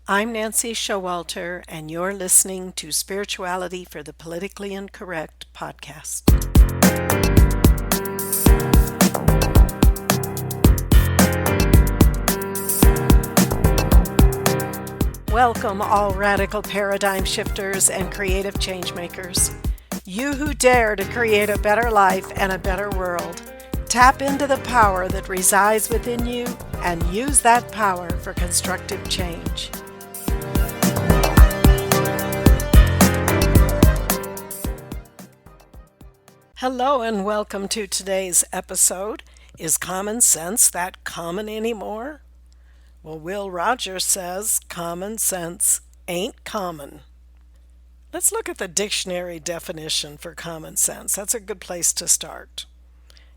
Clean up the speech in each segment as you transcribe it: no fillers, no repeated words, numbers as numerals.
I'm Nancy Showalter, and you're listening to Spirituality for the Politically Incorrect podcast. Welcome, all radical paradigm shifters and creative change makers. You who dare to create a better life and a better world. Tap into the power that resides within you and use that power for constructive change. Hello and welcome to today's episode. Is common sense that common anymore? Well, Will Rogers says common sense ain't common. Let's look at the dictionary definition for common sense. That's a good place to start.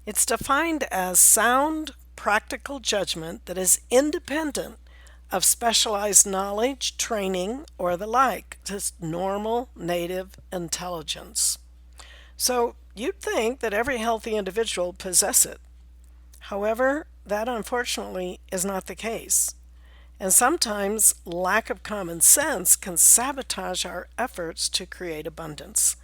It's defined as sound, practical judgment that is independent of specialized knowledge, training, or the like, just normal native intelligence. So you'd think that every healthy individual possess it. However, that unfortunately is not the case. And sometimes lack of common sense can sabotage our efforts to create abundance.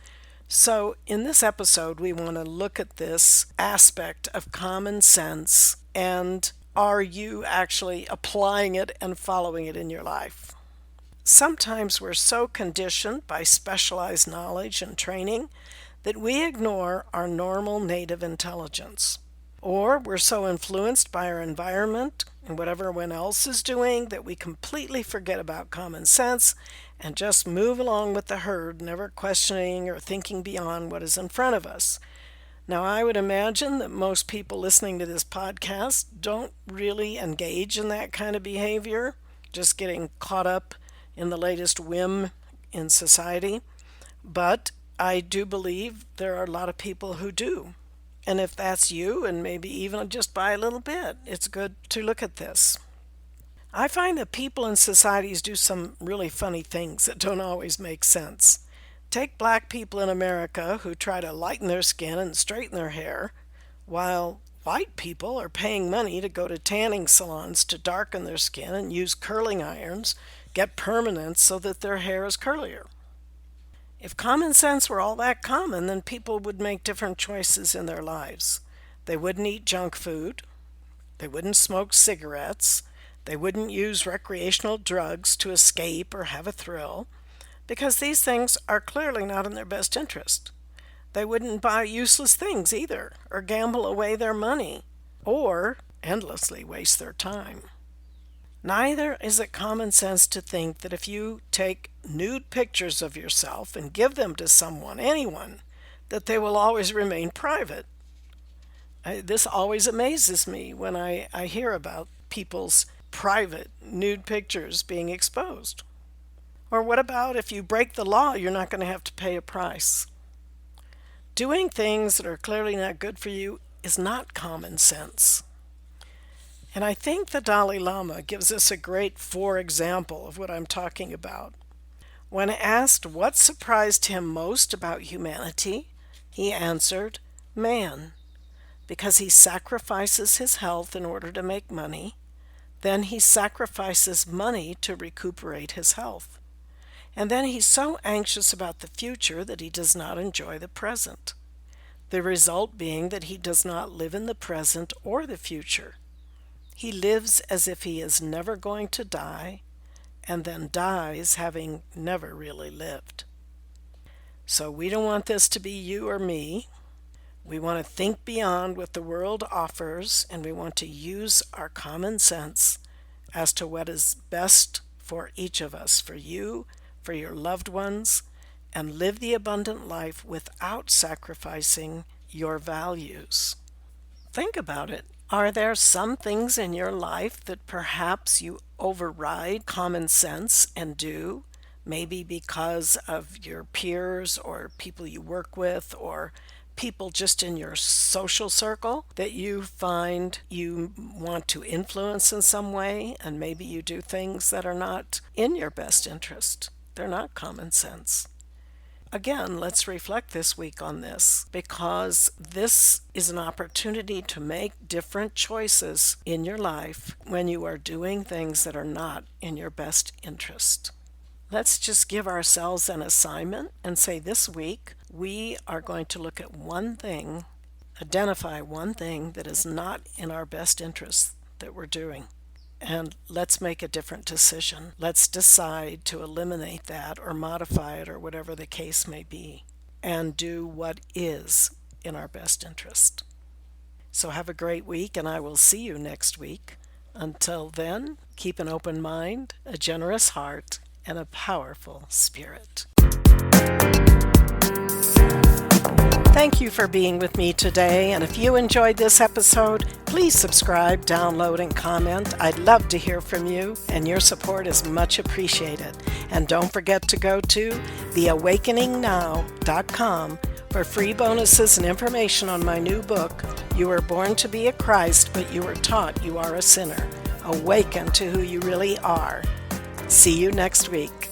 So in this episode, we want to look at this aspect of common sense and are you actually applying it and following it in your life? Sometimes we're so conditioned by specialized knowledge and training that we ignore our normal native intelligence. Or we're so influenced by our environment and what everyone else is doing that we completely forget about common sense and just move along with the herd, never questioning or thinking beyond what is in front of us. Now, I would imagine that most people listening to this podcast don't really engage in that kind of behavior, just getting caught up in the latest whim in society. But I do believe there are a lot of people who do. And if that's you, and maybe even just by a little bit, it's good to look at this. I find that people in societies do some really funny things that don't always make sense. Take black people in America who try to lighten their skin and straighten their hair, while white people are paying money to go to tanning salons to darken their skin and use curling irons, get permanents so that their hair is curlier. If common sense were all that common, then people would make different choices in their lives. They wouldn't eat junk food. They wouldn't smoke cigarettes. They wouldn't use recreational drugs to escape or have a thrill, because these things are clearly not in their best interest. They wouldn't buy useless things either, or gamble away their money, or endlessly waste their time. Neither is it common sense to think that if you take nude pictures of yourself and give them to someone, anyone, that they will always remain private. This always amazes me when I hear about people's private nude pictures being exposed. Or what about if you break the law, you're not going to have to pay a price? Doing things that are clearly not good for you is not common sense. And I think the Dalai Lama gives us a great example of what I'm talking about. When asked what surprised him most about humanity, he answered, man, because he sacrifices his health in order to make money, then he sacrifices money to recuperate his health. And then he's so anxious about the future that he does not enjoy the present. The result being that he does not live in the present or the future. He lives as if he is never going to die, and then dies having never really lived. So we don't want this to be you or me. We want to think beyond what the world offers, and we want to use our common sense as to what is best for each of us, for you, for your loved ones, and live the abundant life without sacrificing your values. Think about it. Are there some things in your life that perhaps you override common sense and do? Maybe because of your peers or people you work with or people just in your social circle that you find you want to influence in some way, and maybe you do things that are not in your best interest. They're not common sense. again, let's reflect this week on this, because this is an opportunity to make different choices in your life when you are doing things that are not in your best interest. Let's just give ourselves an assignment and say this week we are going to look at one thing, identify one thing that is not in our best interest that we're doing. And let's make a different decision. Let's decide to eliminate that or modify it or whatever the case may be, and do what is in our best interest. So have a great week, and I will see you next week. Until then, keep an open mind, a generous heart, and a powerful spirit. Thank you for being with me today, and if you enjoyed this episode, please subscribe, download, and comment. I'd love to hear from you, and your support is much appreciated. And don't forget to go to theawakeningnow.com for free bonuses and information on my new book, You Were Born to Be a Christ, but You Were Taught You Are a Sinner. Awaken to who you really are. See you next week.